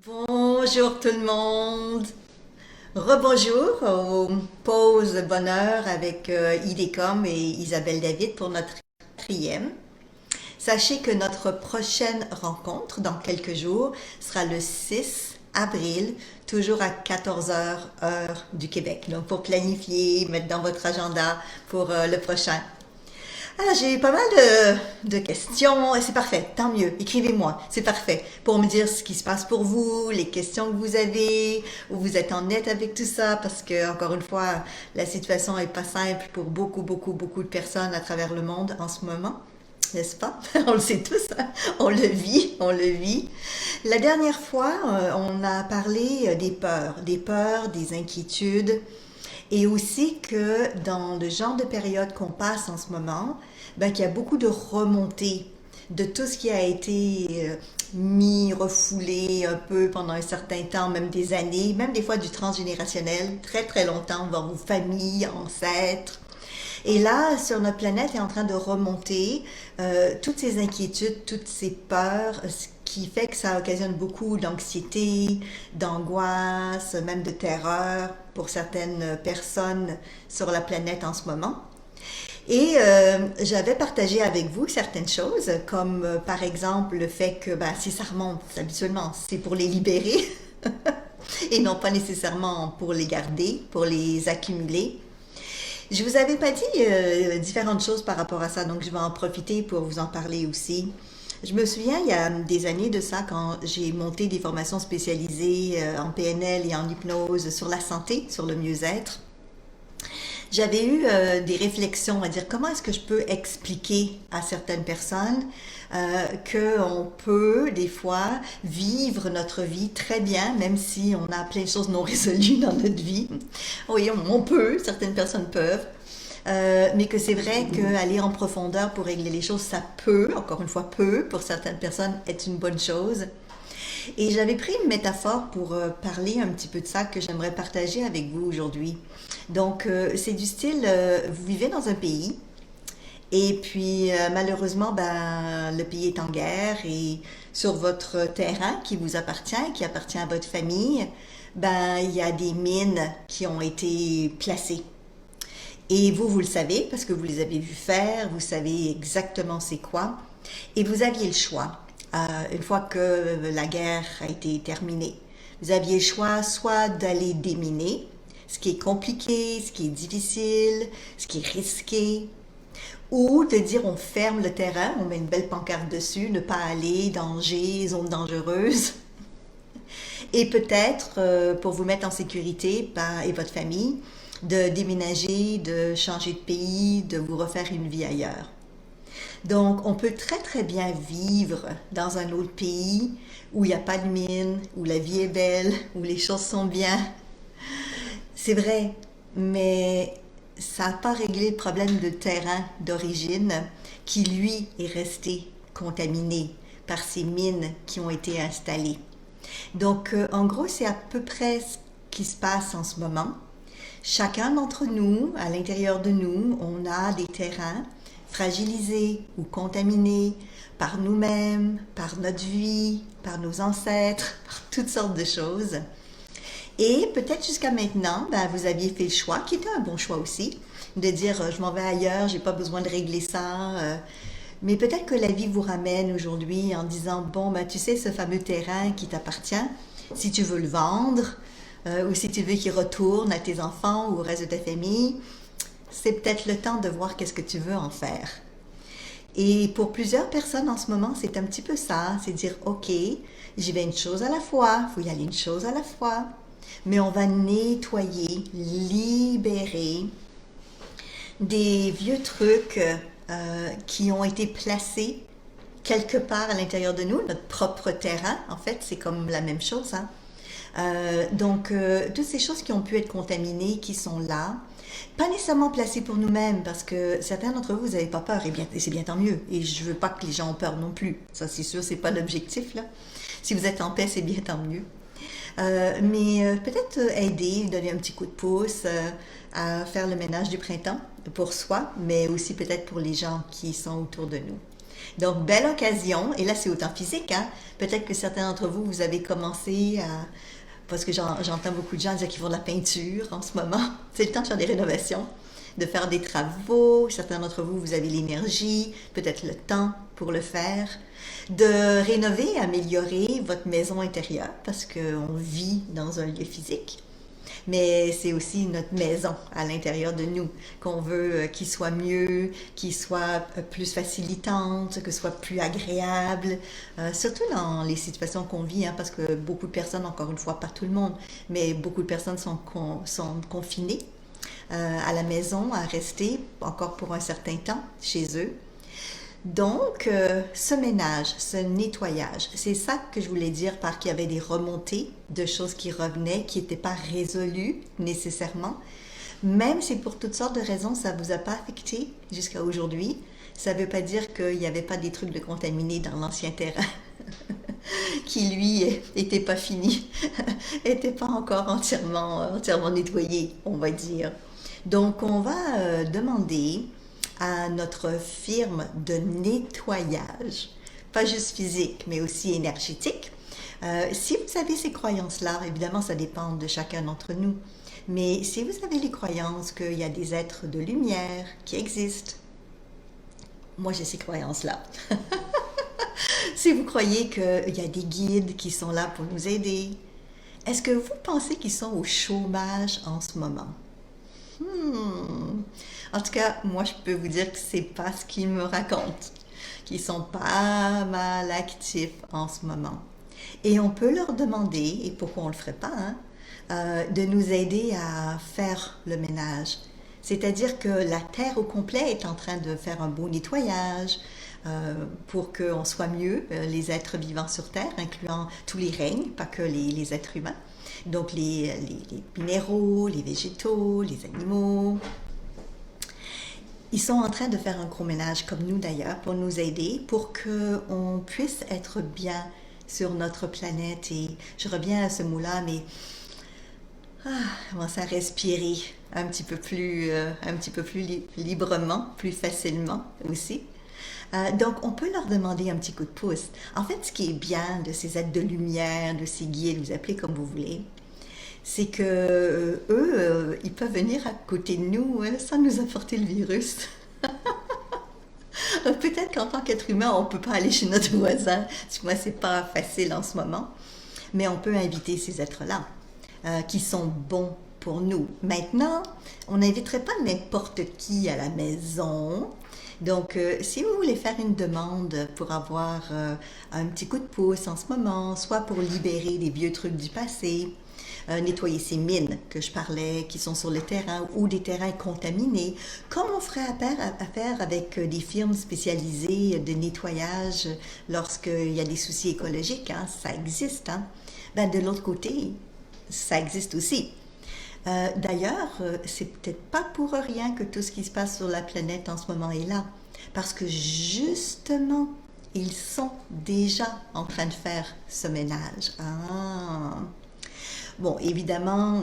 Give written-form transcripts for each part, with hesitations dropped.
Bonjour tout le monde. Rebonjour aux pauses bonheur avec Idécom et Isabelle David pour notre quatrième. Sachez que notre prochaine rencontre dans quelques jours sera le 6 avril, toujours à 14 heures heure du Québec. Donc pour planifier, mettre dans votre agenda pour le prochain. Ah, j'ai pas mal de questions et c'est parfait, tant mieux. Écrivez-moi, c'est parfait. Pour me dire ce qui se passe pour vous, les questions que vous avez, où vous êtes en net avec tout ça, parce que, encore une fois, la situation est pas simple pour beaucoup de personnes à travers le monde en ce moment. N'est-ce pas? On le sait tous, hein? On le vit, on le vit. La dernière fois, on a parlé des peurs, des inquiétudes, et aussi que dans le genre de période qu'on passe en ce moment, ben, qu'il y a beaucoup de remontées de tout ce qui a été mis, refoulé un peu pendant un certain temps, même des années, même des fois du transgénérationnel, très longtemps, dans vos familles, ancêtres. Et là, sur notre planète, est en train de remonter toutes ces inquiétudes, toutes ces peurs, ce qui fait que ça occasionne beaucoup d'anxiété, d'angoisse, même de terreur pour certaines personnes sur la planète en ce moment. Et j'avais partagé avec vous certaines choses, comme par exemple le fait que ben, si ça remonte, habituellement, c'est pour les libérer et non pas nécessairement pour les garder, pour les accumuler. Je vous avais pas dit différentes choses par rapport à ça, donc je vais en profiter pour vous en parler aussi. Je me souviens, il y a des années de ça, quand j'ai monté des formations spécialisées en PNL et en hypnose sur la santé, sur le mieux-être, j'avais eu des réflexions à dire comment est-ce que je peux expliquer à certaines personnes qu'on peut des fois vivre notre vie très bien, même si on a plein de choses non résolues dans notre vie. Oui, on peut, certaines personnes peuvent. Mais que c'est vrai qu'aller en profondeur pour régler les choses, ça peut, encore une fois peut, pour certaines personnes, être une bonne chose. Et j'avais pris une métaphore pour parler un petit peu de ça que j'aimerais partager avec vous aujourd'hui. Donc, c'est du style, vous vivez dans un pays et puis malheureusement, ben, le pays est en guerre et sur votre terrain qui vous appartient, qui appartient à votre famille, ben, il y a des mines qui ont été placées. Et vous le savez parce que vous les avez vus faire, vous savez exactement c'est quoi. Et vous aviez le choix, une fois que la guerre a été terminée. Vous aviez le choix soit d'aller déminer, ce qui est compliqué, ce qui est difficile, ce qui est risqué, ou de dire on ferme le terrain, on met une belle pancarte dessus, ne pas aller, danger, zone dangereuse. Et peut-être, pour vous mettre en sécurité et votre famille, de déménager, de changer de pays, de vous refaire une vie ailleurs. Donc, on peut très bien vivre dans un autre pays où il n'y a pas de mine, où la vie est belle, où les choses sont bien. C'est vrai, mais ça n'a pas réglé le problème de terrain d'origine qui, lui, est resté contaminé par ces mines qui ont été installées. Donc, en gros, c'est à peu près ce qui se passe en ce moment. Chacun d'entre nous, à l'intérieur de nous, on a des terrains fragilisés ou contaminés par nous-mêmes, par notre vie, par nos ancêtres, par toutes sortes de choses. Et peut-être jusqu'à maintenant, ben, vous aviez fait le choix, qui était un bon choix aussi, de dire je m'en vais ailleurs, j'ai pas besoin de régler ça. Mais peut-être que la vie vous ramène aujourd'hui en disant bon, ben, tu sais, ce fameux terrain qui t'appartient, si tu veux le vendre, ou si tu veux qu'il retourne à tes enfants ou au reste de ta famille, c'est peut-être le temps de voir qu'est-ce que tu veux en faire. Et pour plusieurs personnes en ce moment, c'est un petit peu ça, c'est dire ok, j'y vais une chose à la fois, il faut y aller une chose à la fois, mais on va nettoyer, libérer des vieux trucs qui ont été placés quelque part à l'intérieur de nous, notre propre terrain, en fait, c'est comme la même chose, hein. Donc, toutes ces choses qui ont pu être contaminées, qui sont là, pas nécessairement placées pour nous-mêmes, parce que certains d'entre vous, vous n'avez pas peur, et c'est bien tant mieux. Et je veux pas que les gens ont peur non plus. Ça, c'est sûr, c'est pas l'objectif, là. Si vous êtes en paix, c'est bien tant mieux. Mais peut-être aider, donner un petit coup de pouce à faire le ménage du printemps pour soi, mais aussi peut-être pour les gens qui sont autour de nous. Donc, belle occasion, et là c'est autant physique, hein? Peut-être que certains d'entre vous, vous avez commencé à... Parce que j'entends beaucoup de gens dire qu'ils font de la peinture en ce moment. C'est le temps de faire des rénovations, de faire des travaux. Certains d'entre vous, vous avez l'énergie, peut-être le temps pour le faire. De rénover, améliorer votre maison intérieure, parce qu'on vit dans un lieu physique. Mais c'est aussi notre maison à l'intérieur de nous qu'on veut qu'il soit mieux, qu'il soit plus facilitante, que ce soit plus agréable, surtout dans les situations qu'on vit, hein, parce que beaucoup de personnes, encore une fois, pas tout le monde, mais beaucoup de personnes sont confinées à la maison, à rester encore pour un certain temps chez eux. Donc, ce ménage, ce nettoyage, c'est ça que je voulais dire par qu'il y avait des remontées de choses qui revenaient, qui n'étaient pas résolues nécessairement. Même si pour toutes sortes de raisons, ça ne vous a pas affecté jusqu'à aujourd'hui, ça ne veut pas dire qu'il n'y avait pas des trucs de contaminés dans l'ancien terrain qui, lui, n'était pas fini, n'était pas encore entièrement nettoyé, on va dire. Donc, on va demander à notre firme de nettoyage, pas juste physique, mais aussi énergétique. Si vous avez ces croyances-là, évidemment, ça dépend de chacun d'entre nous, mais si vous avez les croyances qu'il y a des êtres de lumière qui existent, moi j'ai ces croyances-là. Si vous croyez qu'il y a des guides qui sont là pour nous aider, est-ce que vous pensez qu'ils sont au chômage en ce moment? En tout cas, moi, je peux vous dire que c'est pas ce qu'ils me racontent, qu'ils sont pas mal actifs en ce moment. Et on peut leur demander, et pourquoi on le ferait pas, hein, de nous aider à faire le ménage. C'est-à-dire que la Terre au complet est en train de faire un beau nettoyage pour qu'on soit mieux, les êtres vivants sur Terre, incluant tous les règnes, pas que les êtres humains. Donc les minéraux, les végétaux, les animaux. Ils sont en train de faire un gros ménage, comme nous d'ailleurs, pour nous aider, pour qu'on puisse être bien sur notre planète. Et je reviens à ce mot-là, mais commencer à respirer un petit peu plus librement, plus facilement aussi. Donc, on peut leur demander un petit coup de pouce. En fait, ce qui est bien de ces êtres de lumière, de ces guides, vous appelez comme vous voulez, c'est que eux, ils peuvent venir à côté de nous sans nous apporter le virus. Peut-être qu'en tant qu'être humain, on ne peut pas aller chez notre voisin. Moi, c'est pas facile en ce moment. Mais on peut inviter ces êtres-là, qui sont bons pour nous. Maintenant, on n'inviterait pas n'importe qui à la maison. Donc, si vous voulez faire une demande pour avoir un petit coup de pouce en ce moment, soit pour libérer des vieux trucs du passé, nettoyer ces mines que je parlais, qui sont sur le terrain ou des terrains contaminés, comme on ferait affaire avec des firmes spécialisées de nettoyage lorsqu'il y a des soucis écologiques, hein, ça existe. Hein. Ben, de l'autre côté, ça existe aussi. D'ailleurs, c'est peut-être pas pour rien que tout ce qui se passe sur la planète en ce moment est là. Parce que justement, ils sont déjà en train de faire ce ménage. Ah. Bon, évidemment,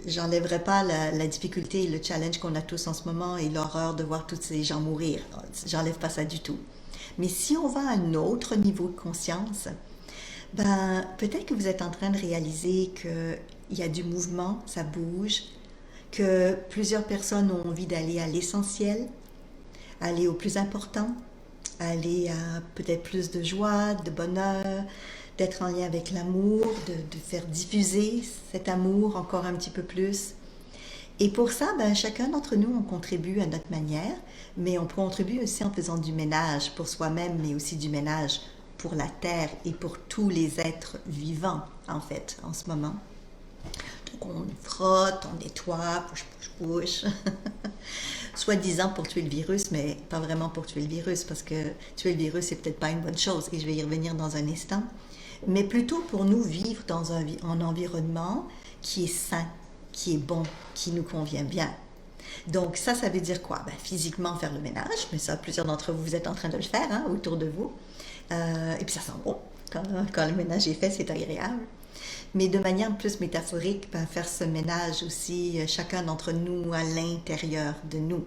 j'enlèverai pas la difficulté, le challenge qu'on a tous en ce moment et l'horreur de voir tous ces gens mourir. J'enlève pas ça du tout. Mais si on va à un autre niveau de conscience, ben, peut-être que vous êtes en train de réaliser qu'il y a du mouvement, ça bouge, que plusieurs personnes ont envie d'aller à l'essentiel, aller au plus important, aller à peut-être plus de joie, de bonheur, d'être en lien avec l'amour, de faire diffuser cet amour encore un petit peu plus. Et pour ça, ben, chacun d'entre nous, on contribue à notre manière, mais on contribue aussi en faisant du ménage pour soi-même, mais aussi du ménage pour la Terre et pour tous les êtres vivants, en fait, en ce moment. Donc on frotte, on nettoie, push. Soi-disant pour tuer le virus, mais pas vraiment pour tuer le virus, parce que tuer le virus, c'est peut-être pas une bonne chose, et je vais y revenir dans un instant, mais plutôt pour nous vivre dans un environnement qui est sain, qui est bon, qui nous convient bien. Donc ça veut dire quoi? Ben, physiquement faire le ménage, mais ça, plusieurs d'entre vous, vous êtes en train de le faire hein, autour de vous. Et puis ça sent bon. Quand le ménage est fait, c'est agréable. Mais de manière plus métaphorique, ben, faire ce ménage aussi, chacun d'entre nous à l'intérieur de nous.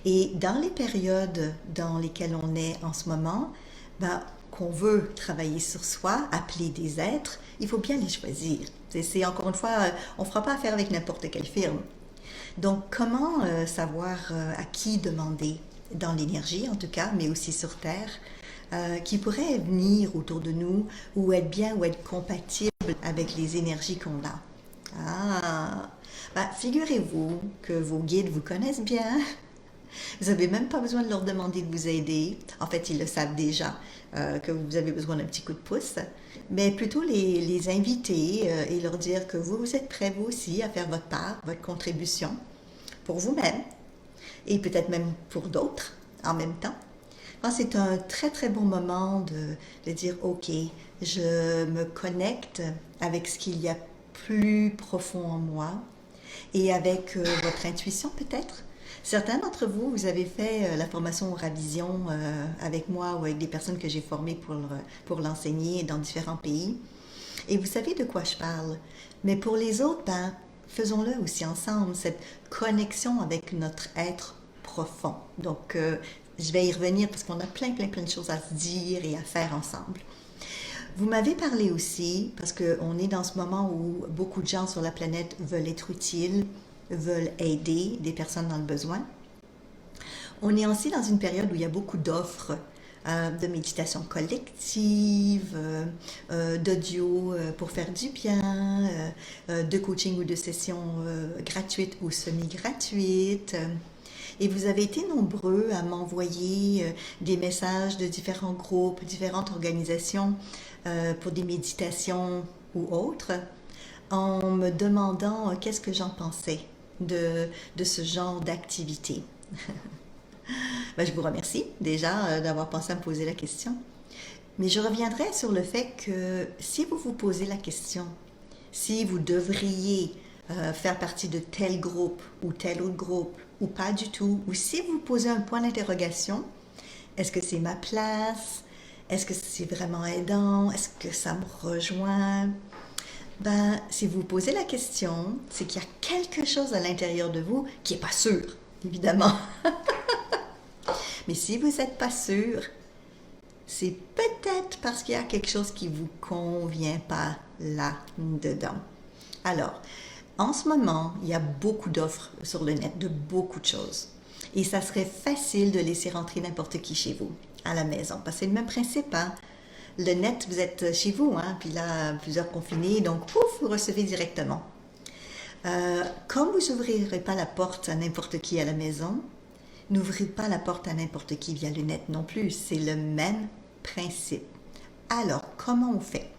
Et dans les périodes dans lesquelles on est en ce moment, ben, qu'on veut travailler sur soi, appeler des êtres, il faut bien les choisir. C'est encore une fois, on ne fera pas affaire avec n'importe quelle firme. Donc, comment savoir à qui demander dans l'énergie, en tout cas, mais aussi sur Terre, qui pourrait venir autour de nous ou être bien ou être compatible avec les énergies qu'on a. Ah, ben, figurez-vous que vos guides vous connaissent bien. Vous n'avez même pas besoin de leur demander de vous aider. En fait, ils le savent déjà que vous avez besoin d'un petit coup de pouce. Mais plutôt les inviter et leur dire que vous êtes prêts vous aussi à faire votre part, votre contribution pour vous-même et peut-être même pour d'autres en même temps. C'est un très très bon moment de dire ok, je me connecte avec ce qu'il y a plus profond en moi et avec votre intuition peut-être. Certains d'entre vous, vous avez fait la formation Ravision avec moi ou avec des personnes que j'ai formées pour l'enseigner dans différents pays. Et vous savez de quoi je parle. Mais pour les autres, ben, faisons-le aussi ensemble, cette connexion avec notre être profond. Donc, je vais y revenir parce qu'on a plein de choses à se dire et à faire ensemble. Vous m'avez parlé aussi, parce qu'on est dans ce moment où beaucoup de gens sur la planète veulent être utiles, veulent aider des personnes dans le besoin. On est aussi dans une période où il y a beaucoup d'offres de méditation collective, d'audio pour faire du bien, de coaching ou de sessions gratuites ou semi-gratuites. Et vous avez été nombreux à m'envoyer des messages de différents groupes, différentes organisations pour des méditations ou autres, en me demandant qu'est-ce que j'en pensais de ce genre d'activité. Ben, je vous remercie déjà d'avoir pensé à me poser la question. Mais je reviendrai sur le fait que si vous vous posez la question, si vous devriez faire partie de tel groupe ou tel autre groupe, ou pas du tout, ou si vous posez un point d'interrogation, est-ce que c'est ma place? Est-ce que c'est vraiment aidant? Est-ce que ça me rejoint? Ben, si vous posez la question, c'est qu'il y a quelque chose à l'intérieur de vous qui n'est pas sûr, évidemment. Mais si vous n'êtes pas sûr, c'est peut-être parce qu'il y a quelque chose qui ne vous convient pas là-dedans. Alors, en ce moment, il y a beaucoup d'offres sur le net de beaucoup de choses. Et ça serait facile de laisser rentrer n'importe qui chez vous, à la maison. Parce que c'est le même principe, hein? Le net, vous êtes chez vous, hein? Puis là, plusieurs confinés, donc pouf, vous recevez directement. Comme vous n'ouvrirez pas la porte à n'importe qui à la maison, n'ouvrez pas la porte à n'importe qui via le net non plus. C'est le même principe. Alors, comment on fait?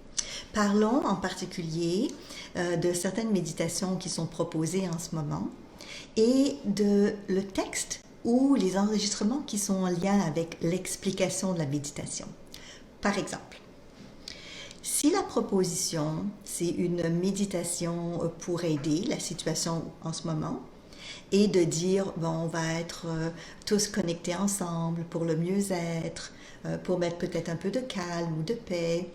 Parlons en particulier de certaines méditations qui sont proposées en ce moment et de le texte ou les enregistrements qui sont en lien avec l'explication de la méditation. Par exemple, si la proposition, c'est une méditation pour aider la situation en ce moment, et de dire, bon, on va être tous connectés ensemble pour le mieux-être, pour mettre peut-être un peu de calme ou de paix,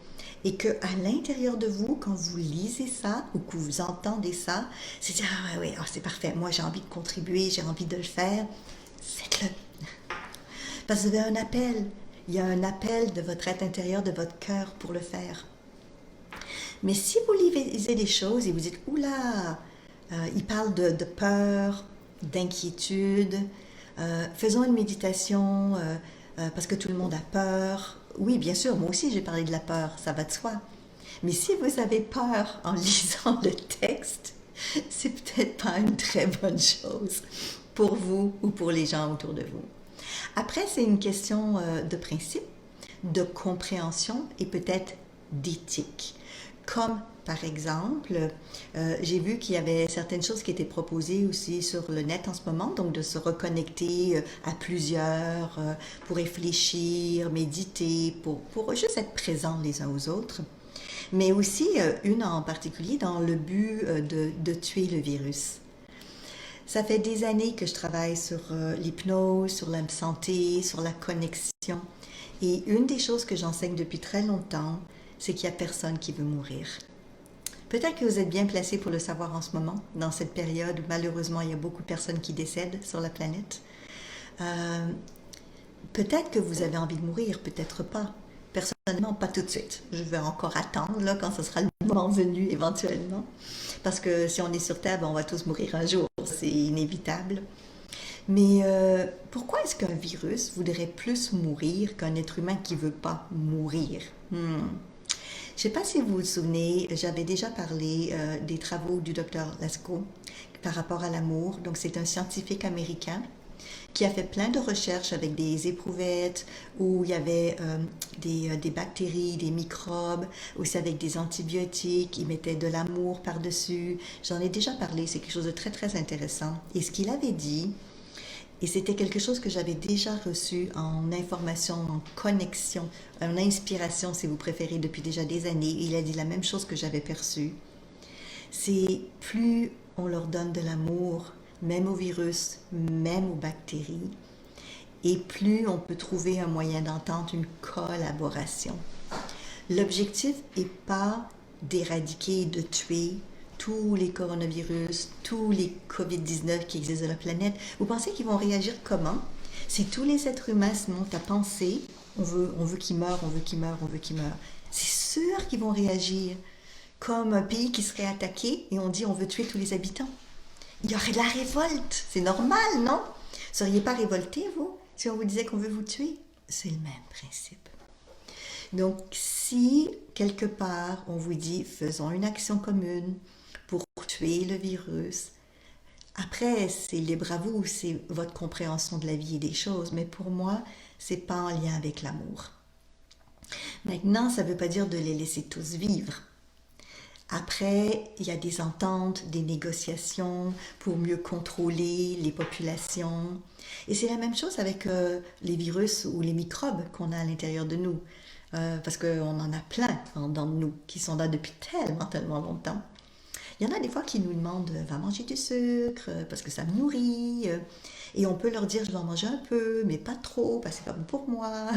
et que à l'intérieur de vous, quand vous lisez ça ou que vous entendez ça, c'est dire, ah ouais, c'est parfait, moi j'ai envie de contribuer, j'ai envie de le faire, faites-le. Parce que vous avez un appel, il y a un appel de votre être intérieur, de votre cœur pour le faire. Mais si vous lisez des choses et vous dites, oula, il parle de peur, d'inquiétude, faisons une méditation parce que tout le monde a peur. Oui, bien sûr, moi aussi j'ai parlé de la peur, ça va de soi. Mais si vous avez peur en lisant le texte, c'est peut-être pas une très bonne chose pour vous ou pour les gens autour de vous. Après, c'est une question de principe, de compréhension et peut-être d'éthique. Comme par exemple, j'ai vu qu'il y avait certaines choses qui étaient proposées aussi sur le net en ce moment, donc de se reconnecter à plusieurs pour réfléchir, méditer, pour juste être présents les uns aux autres. Mais aussi une en particulier dans le but de tuer le virus. Ça fait des années que je travaille sur l'hypnose, sur la santé, sur la connexion. Et une des choses que j'enseigne depuis très longtemps, c'est qu'il n'y a personne qui veut mourir. Peut-être que vous êtes bien placé pour le savoir en ce moment, dans cette période où malheureusement il y a beaucoup de personnes qui décèdent sur la planète. Euh, Peut-être que vous avez envie de mourir, peut-être pas. Personnellement, pas tout de suite. Je vais encore attendre là, quand ce sera le moment venu éventuellement. Parce que si on est sur Terre, ben, on va tous mourir un jour. C'est inévitable. Mais pourquoi est-ce qu'un virus voudrait plus mourir qu'un être humain qui ne veut pas mourir? Je ne sais pas si vous vous souvenez, j'avais déjà parlé des travaux du docteur Lascaux par rapport à l'amour. Donc c'est un scientifique américain qui a fait plein de recherches avec des éprouvettes où il y avait des bactéries, des microbes, aussi avec des antibiotiques, il mettait de l'amour par-dessus. J'en ai déjà parlé, c'est quelque chose de très très intéressant. Et ce qu'il avait dit, et c'était quelque chose que j'avais déjà reçu en information, en connexion, en inspiration si vous préférez, depuis déjà des années. Il a dit la même chose que j'avais perçue. C'est plus on leur donne de l'amour, même aux virus, même aux bactéries, et plus on peut trouver un moyen d'entente, une collaboration. L'objectif n'est pas d'éradiquer, de tuer tous les coronavirus, tous les COVID-19 qui existent sur la planète. Vous pensez qu'ils vont réagir comment? Si tous les êtres humains se montent à penser, on veut qu'ils meurent, on veut qu'ils meurent, on veut qu'ils meurent. C'est sûr qu'ils vont réagir comme un pays qui serait attaqué et on dit on veut tuer tous les habitants. Il y aurait de la révolte. C'est normal, non? Vous seriez pas révolté, vous, si on vous disait qu'on veut vous tuer? C'est le même principe. Donc, si quelque part on vous dit faisons une action commune pour tuer le virus, après c'est libre à vous, c'est votre compréhension de la vie et des choses, mais pour moi, c'est pas en lien avec l'amour. Maintenant, ça ne veut pas dire de les laisser tous vivre. Après, il y a des ententes, des négociations pour mieux contrôler les populations. Et c'est la même chose avec les virus ou les microbes qu'on a à l'intérieur de nous. Parce qu'on en a plein dans nous qui sont là depuis tellement, tellement longtemps. Il y en a des fois qui nous demandent va manger du sucre parce que ça me nourrit. Et on peut leur dire je vais en manger un peu, mais pas trop, parce que c'est pas bon pour moi.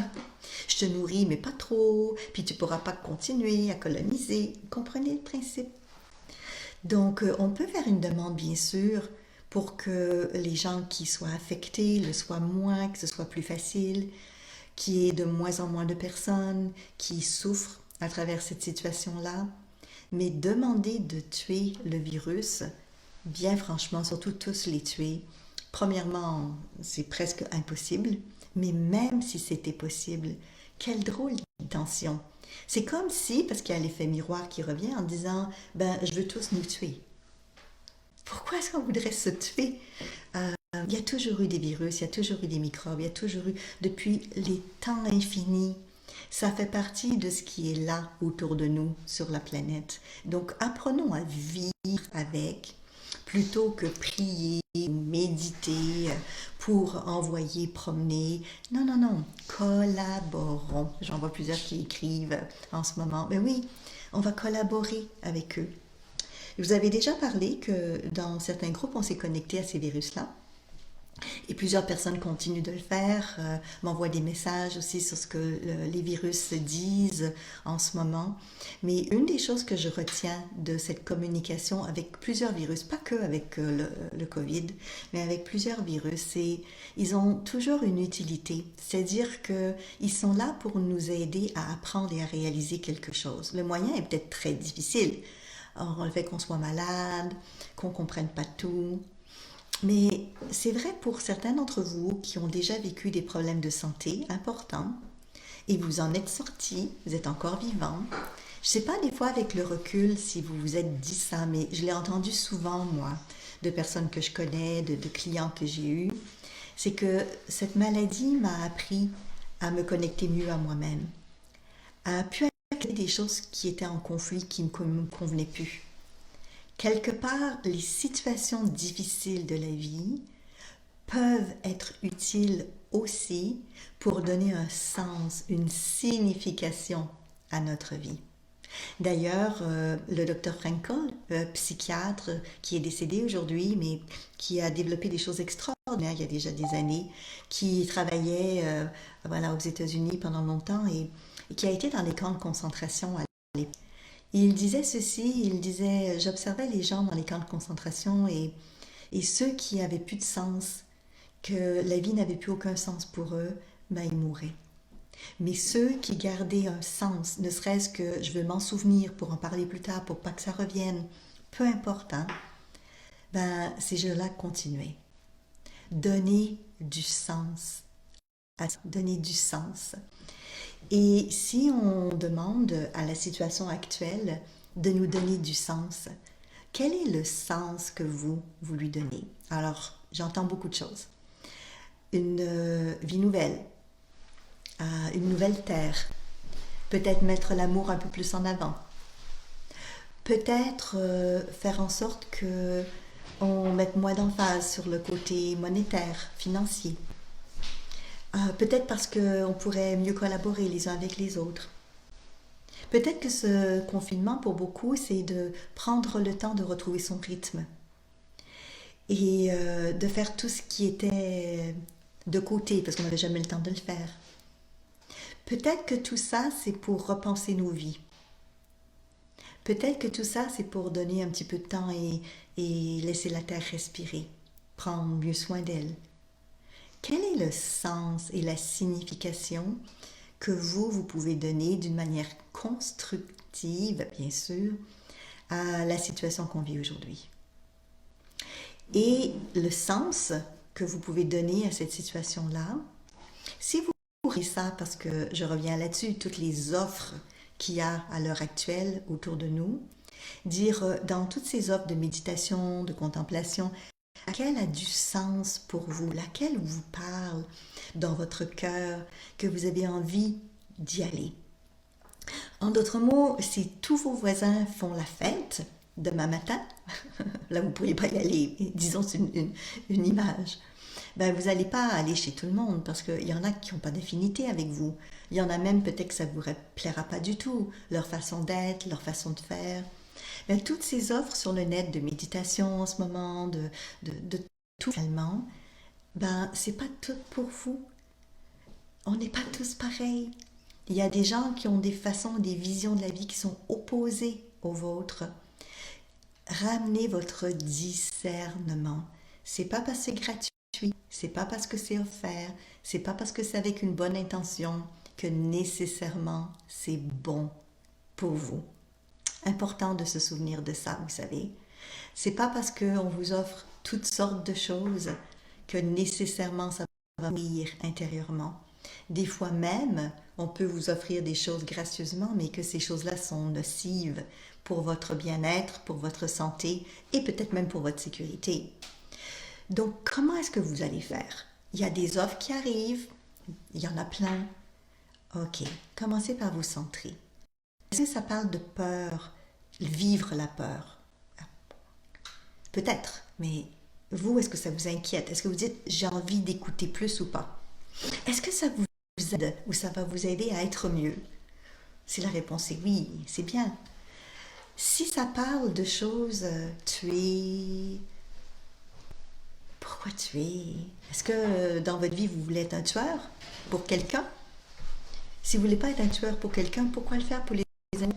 Je te nourris, mais pas trop. Puis tu pourras pas continuer à coloniser. Vous comprenez le principe? Donc on peut faire une demande bien sûr pour que les gens qui soient affectés le soient moins, que ce soit plus facile, qu'il y ait de moins en moins de personnes qui souffrent à travers cette situation-là. Mais demander de tuer le virus, bien franchement, surtout tous les tuer, premièrement, c'est presque impossible. Mais même si c'était possible, quelle drôle d'intention. C'est comme si, parce qu'il y a l'effet miroir qui revient en disant, ben, je veux tous nous tuer. Pourquoi est-ce qu'on voudrait se tuer? Il y a toujours eu des virus, il y a toujours eu des microbes, il y a toujours eu, depuis les temps infinis, ça fait partie de ce qui est là autour de nous sur la planète. Donc apprenons à vivre avec plutôt que prier ou méditer pour envoyer, promener. Non, non, non, collaborons. J'en vois plusieurs qui écrivent en ce moment. Mais oui, on va collaborer avec eux. Vous avez déjà parlé que dans certains groupes, on s'est connecté à ces virus-là. Et plusieurs personnes continuent de le faire, m'envoient des messages aussi sur ce que les virus disent en ce moment. Mais une des choses que je retiens de cette communication avec plusieurs virus, pas que avec le COVID, mais avec plusieurs virus, c'est ils ont toujours une utilité. C'est-à-dire qu'ils sont là pour nous aider à apprendre et à réaliser quelque chose. Le moyen est peut-être très difficile. Or, le fait qu'on soit malade, qu'on ne comprenne pas tout, mais c'est vrai pour certains d'entre vous qui ont déjà vécu des problèmes de santé importants et vous en êtes sortis, vous êtes encore vivant. Je ne sais pas des fois avec le recul si vous vous êtes dit ça, mais je l'ai entendu souvent moi, de personnes que je connais, de clients que j'ai eus. C'est que cette maladie m'a appris à me connecter mieux à moi-même, à pu accepter des choses qui étaient en conflit, qui ne me convenaient plus. Quelque part, les situations difficiles de la vie peuvent être utiles aussi pour donner un sens, une signification à notre vie. D'ailleurs, le docteur Frankl, psychiatre qui est décédé aujourd'hui, mais qui a développé des choses extraordinaires il y a déjà des années, qui travaillait voilà, aux États-Unis pendant longtemps et qui a été dans les camps de concentration à l'époque. Il disait ceci, il disait, j'observais les gens dans les camps de concentration et ceux qui avaient plus de sens, que la vie n'avait plus aucun sens pour eux, ben ils mouraient. Mais ceux qui gardaient un sens, ne serait-ce que je veux m'en souvenir pour en parler plus tard, pour pas que ça revienne, peu importe, hein, ben ces jeux-là continuaient. Donner du sens, donner du sens. Et si on demande à la situation actuelle de nous donner du sens, quel est le sens que vous lui donnez? Alors, j'entends beaucoup de choses. Une vie nouvelle, une nouvelle terre, peut-être mettre l'amour un peu plus en avant, peut-être faire en sorte que on mette moins d'emphase sur le côté monétaire, financier. Peut-être parce qu'on pourrait mieux collaborer les uns avec les autres. Peut-être que ce confinement, pour beaucoup, c'est de prendre le temps de retrouver son rythme et de faire tout ce qui était de côté, parce qu'on n'avait jamais le temps de le faire. Peut-être que tout ça, c'est pour repenser nos vies. Peut-être que tout ça, c'est pour donner un petit peu de temps et laisser la terre respirer, prendre mieux soin d'elle. Quel est le sens et la signification que vous pouvez donner d'une manière constructive, bien sûr, à la situation qu'on vit aujourd'hui? Et le sens que vous pouvez donner à cette situation-là, si vous pourrez ça, parce que je reviens là-dessus, toutes les offres qu'il y a à l'heure actuelle autour de nous, dire dans toutes ces offres de méditation, de contemplation, laquelle a du sens pour vous, laquelle vous parle dans votre cœur, que vous avez envie d'y aller. En d'autres mots, si tous vos voisins font la fête demain matin, là vous ne pourriez pas y aller, disons c'est une image, ben vous n'allez pas aller chez tout le monde parce qu'il y en a qui n'ont pas d'affinité avec vous. Il y en a même peut-être que ça ne vous plaira pas du tout, leur façon d'être, leur façon de faire. Ben, toutes ces offres sur le net de méditation en ce moment, de tout finalement, ben c'est pas tout pour vous. On n'est pas tous pareils. Il y a des gens qui ont des façons, des visions de la vie qui sont opposées aux vôtres. Ramenez votre discernement. C'est pas parce que c'est gratuit, c'est pas parce que c'est offert, c'est pas parce que c'est avec une bonne intention que nécessairement c'est bon pour vous. Important de se souvenir de ça, vous savez. C'est pas parce qu'on vous offre toutes sortes de choses que nécessairement ça va nourrir intérieurement. Des fois même, on peut vous offrir des choses gracieusement, mais que ces choses-là sont nocives pour votre bien-être, pour votre santé et peut-être même pour votre sécurité. Donc, comment est-ce que vous allez faire? Il y a des offres qui arrivent, il y en a plein. Ok, commencez par vous centrer. Est-ce que ça parle de peur, vivre la peur? Peut-être, mais vous, est-ce que ça vous inquiète? Est-ce que vous dites, j'ai envie d'écouter plus ou pas? Est-ce que ça vous aide ou ça va vous aider à être mieux? Si la réponse est oui, c'est bien. Si ça parle de choses, tuer, pourquoi tuer? Est-ce que dans votre vie, vous voulez être un tueur pour quelqu'un? Si vous ne voulez pas être un tueur pour quelqu'un, pourquoi le faire pour les animaux?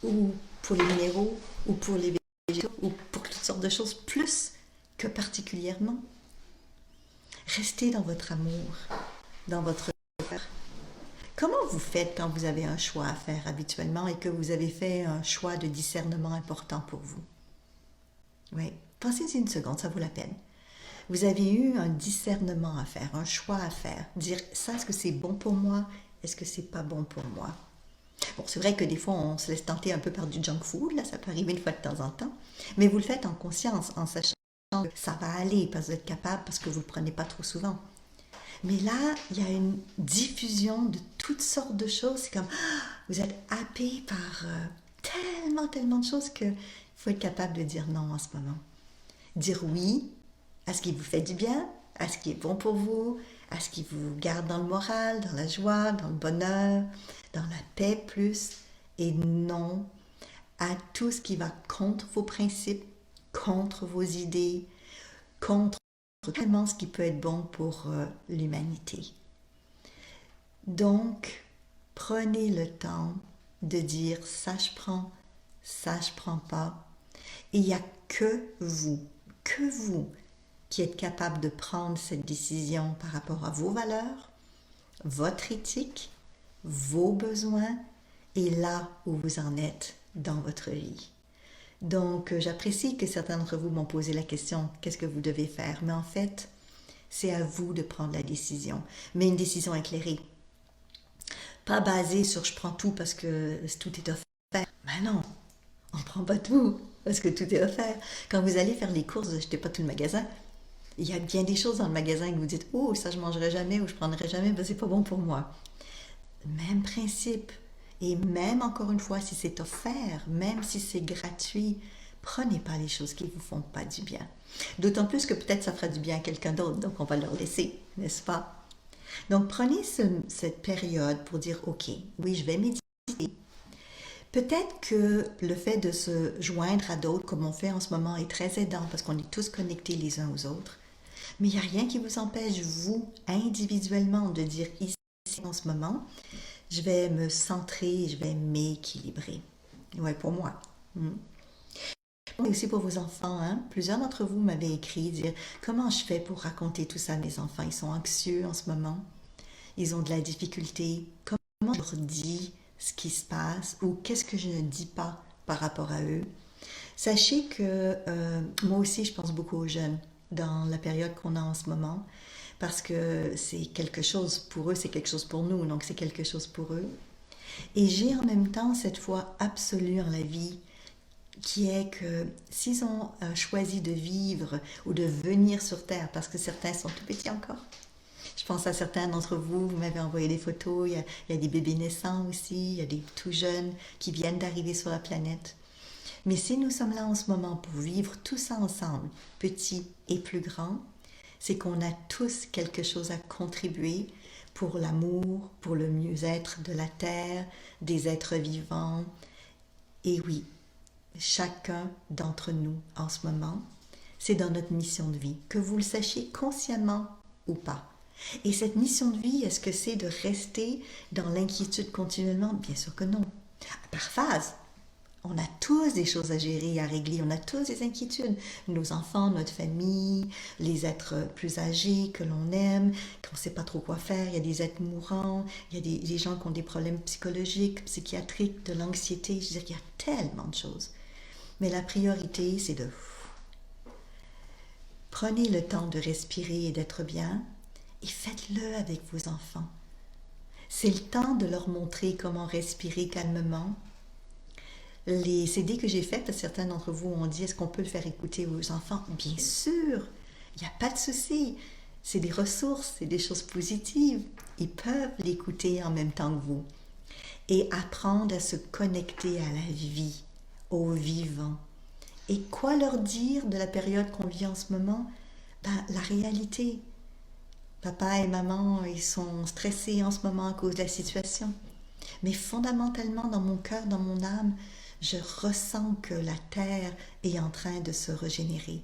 Ou pour les minéraux? Ou pour les végétaux? Ou pour toutes sortes de choses plus que particulièrement? Restez dans votre amour, dans votre cœur. Comment vous faites quand vous avez un choix à faire habituellement et que vous avez fait un choix de discernement important pour vous? Oui, pensez-y une seconde, ça vaut la peine. Vous avez eu un discernement à faire, un choix à faire. Dire, ça, est-ce que c'est bon pour moi? Est-ce que c'est pas bon pour moi? Bon, c'est vrai que des fois, on se laisse tenter un peu par du junk food, là, ça peut arriver une fois de temps en temps. Mais vous le faites en conscience, en sachant que ça va aller, parce que vous êtes capable, parce que vous ne le prenez pas trop souvent. Mais là, il y a une diffusion de toutes sortes de choses. C'est comme, vous êtes happé par tellement de choses qu'il faut être capable de dire non en ce moment. Dire oui à ce qui vous fait du bien, à ce qui est bon pour vous, à ce qui vous garde dans le moral, dans la joie, dans le bonheur, dans la paix plus, et non à tout ce qui va contre vos principes, contre vos idées, contre tellement ce qui peut être bon pour l'humanité. Donc, prenez le temps de dire ça je prends pas. Et il n'y a que vous qui êtes capable de prendre cette décision par rapport à vos valeurs, votre éthique, vos besoins et là où vous en êtes dans votre vie. Donc, j'apprécie que certains d'entre vous m'ont posé la question, qu'est-ce que vous devez faire? Mais en fait, c'est à vous de prendre la décision, mais une décision éclairée. Pas basée sur je prends tout parce que tout est offert. Ben non, on ne prend pas tout parce que tout est offert. Quand vous allez faire les courses, vous n'achetez pas tout le magasin. Il y a bien des choses dans le magasin que vous dites, oh, ça je mangerai jamais ou je prendrai jamais, ben c'est pas bon pour moi. Même principe. Et même encore une fois, si c'est offert, même si c'est gratuit, prenez pas les choses qui vous font pas du bien. D'autant plus que peut-être ça fera du bien à quelqu'un d'autre, donc on va leur laisser, n'est-ce pas? Donc prenez cette période pour dire, ok, oui, je vais méditer. Peut-être que le fait de se joindre à d'autres, comme on fait en ce moment, est très aidant parce qu'on est tous connectés les uns aux autres. Mais il n'y a rien qui vous empêche, vous, individuellement, de dire ici, en ce moment, je vais me centrer, je vais m'équilibrer. Ouais, pour moi. Et aussi pour vos enfants, hein? Plusieurs d'entre vous m'avaient écrit dire comment je fais pour raconter tout ça à mes enfants. Ils sont anxieux en ce moment, ils ont de la difficulté. Comment je leur dis ce qui se passe ou qu'est-ce que je ne dis pas par rapport à eux? Sachez que moi aussi, je pense beaucoup aux jeunes dans la période qu'on a en ce moment parce que c'est quelque chose pour eux, c'est quelque chose pour nous, donc c'est quelque chose pour eux. Et j'ai en même temps cette foi absolue en la vie qui est que s'ils ont choisi de vivre ou de venir sur Terre, parce que certains sont tout petits encore, je pense à certains d'entre vous, vous m'avez envoyé des photos, il y a des bébés naissants aussi, il y a des tout jeunes qui viennent d'arriver sur la planète. Mais si nous sommes là en ce moment pour vivre tout ça ensemble, petits et plus grands, c'est qu'on a tous quelque chose à contribuer pour l'amour, pour le mieux-être de la Terre, des êtres vivants. Et oui, chacun d'entre nous en ce moment, c'est dans notre mission de vie, que vous le sachiez consciemment ou pas. Et cette mission de vie, est-ce que c'est de rester dans l'inquiétude continuellement? Bien sûr que non. Par phase, on a tous des choses à gérer, à régler, on a tous des inquiétudes. Nos enfants, notre famille, les êtres plus âgés que l'on aime, qu'on ne sait pas trop quoi faire, il y a des êtres mourants, il y a des gens qui ont des problèmes psychologiques, psychiatriques, de l'anxiété, je veux dire, il y a tellement de choses. Mais la priorité, c'est de... Prenez le temps de respirer et d'être bien et faites-le avec vos enfants. C'est le temps de leur montrer comment respirer calmement. Les CD que j'ai faits, certains d'entre vous ont dit, est-ce qu'on peut le faire écouter aux enfants? Bien sûr, il n'y a pas de souci. C'est des ressources, c'est des choses positives. Ils peuvent l'écouter en même temps que vous. Et apprendre à se connecter à la vie, au vivant. Et quoi leur dire de la période qu'on vit en ce moment? La réalité. Papa et maman, ils sont stressés en ce moment à cause de la situation. Mais fondamentalement, dans mon cœur, dans mon âme, je ressens que la terre est en train de se régénérer,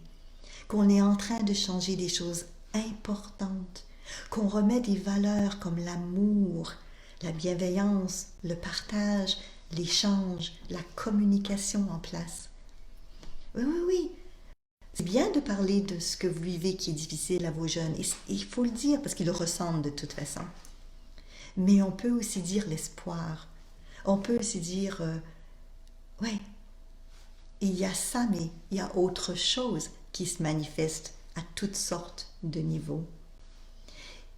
qu'on est en train de changer des choses importantes, qu'on remet des valeurs comme l'amour, la bienveillance, le partage, l'échange, la communication en place. Oui, oui, oui. C'est bien de parler de ce que vous vivez qui est difficile à vos jeunes. Et il faut le dire parce qu'ils le ressentent de toute façon. Mais on peut aussi dire l'espoir. On peut aussi dire, ouais, il y a ça, mais il y a autre chose qui se manifeste à toutes sortes de niveaux.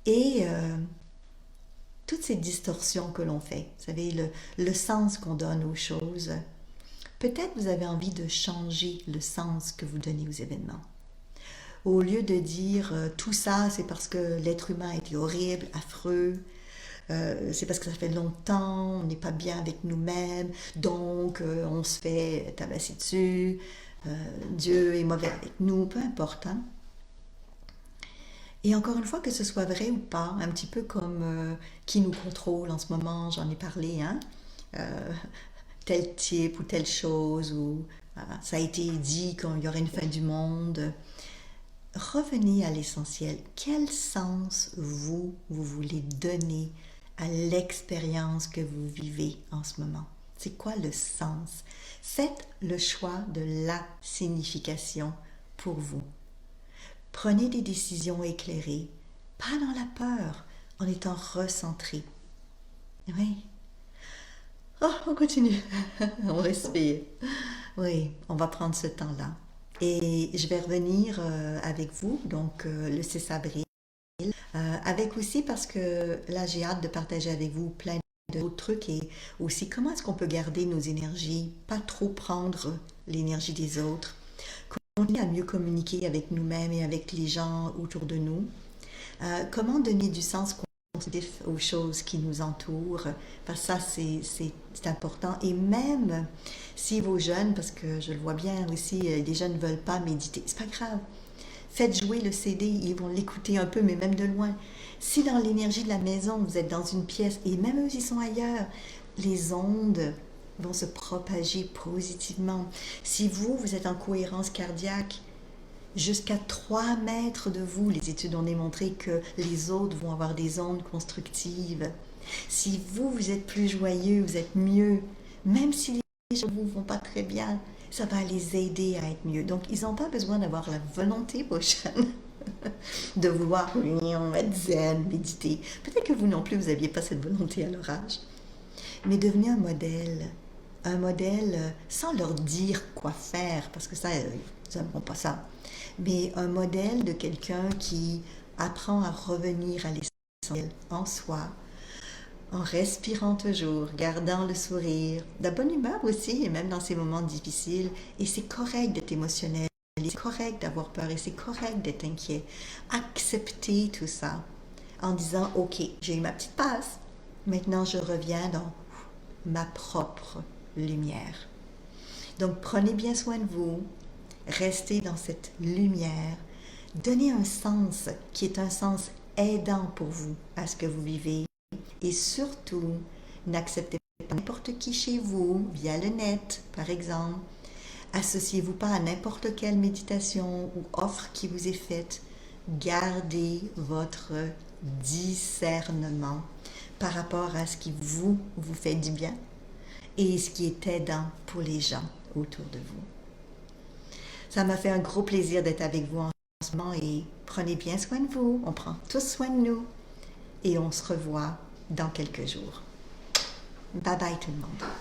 Et toutes ces distorsions que l'on fait, vous savez, le sens qu'on donne aux choses, peut-être vous avez envie de changer le sens que vous donnez aux événements. Au lieu de dire tout ça, c'est parce que l'être humain était horrible, affreux, c'est parce que ça fait longtemps, on n'est pas bien avec nous-mêmes, donc on se fait tabasser dessus, Dieu est mauvais avec nous, peu importe. Hein? Et encore une fois, que ce soit vrai ou pas, un petit peu comme qui nous contrôle en ce moment, j'en ai parlé, hein? Tel type ou telle chose, ou ça a été dit qu'il y aurait une fin du monde. Revenez à l'essentiel. Quel sens vous voulez donner à l'expérience que vous vivez en ce moment? C'est quoi le sens? Faites le choix de la signification pour vous. Prenez des décisions éclairées, pas dans la peur, en étant recentré. Oui. Oh, on continue. On respire. Oui, on va prendre ce temps-là. Et je vais revenir avec vous, donc le 6 avril, avec aussi parce que là j'ai hâte de partager avec vous plein d'autres trucs et aussi comment est-ce qu'on peut garder nos énergies, pas trop prendre l'énergie des autres, continuer à mieux communiquer avec nous-mêmes et avec les gens autour de nous, comment donner du sens constructif aux choses qui nous entourent, parce que ça c'est important. Et même si vos jeunes, parce que je le vois bien aussi, les jeunes ne veulent pas méditer, c'est pas grave. Faites jouer le CD, ils vont l'écouter un peu, mais même de loin. Si dans l'énergie de la maison, vous êtes dans une pièce, et même eux, ils sont ailleurs, les ondes vont se propager positivement. Si vous, vous êtes en cohérence cardiaque, jusqu'à 3 mètres de vous, les études ont démontré que les autres vont avoir des ondes constructives. Si vous, vous êtes plus joyeux, vous êtes mieux, même si les gens vous vont pas très bien, ça va les aider à être mieux. Donc, ils n'ont pas besoin d'avoir la volonté prochaine de vouloir être zen, méditer. Peut-être que vous non plus, vous n'aviez pas cette volonté à leur âge. Mais devenez un modèle sans leur dire quoi faire, parce que ça, ils n'aimeront pas ça. Mais un modèle de quelqu'un qui apprend à revenir à l'essentiel en soi, en respirant toujours, gardant le sourire, de la bonne humeur aussi, et même dans ces moments difficiles. Et c'est correct d'être émotionnel, c'est correct d'avoir peur, et c'est correct d'être inquiet. Accepter tout ça en disant, OK, j'ai eu ma petite passe, maintenant je reviens dans ma propre lumière. Donc prenez bien soin de vous, restez dans cette lumière, donnez un sens qui est un sens aidant pour vous à ce que vous vivez. Et surtout, n'acceptez pas n'importe qui chez vous, via le net par exemple. Associez-vous pas à n'importe quelle méditation ou offre qui vous est faite. Gardez votre discernement par rapport à ce qui vous fait du bien et ce qui est aidant pour les gens autour de vous. Ça m'a fait un gros plaisir d'être avec vous en ce moment et prenez bien soin de vous. On prend tous soin de nous et on se revoit dans quelques jours. Bye bye tout le monde.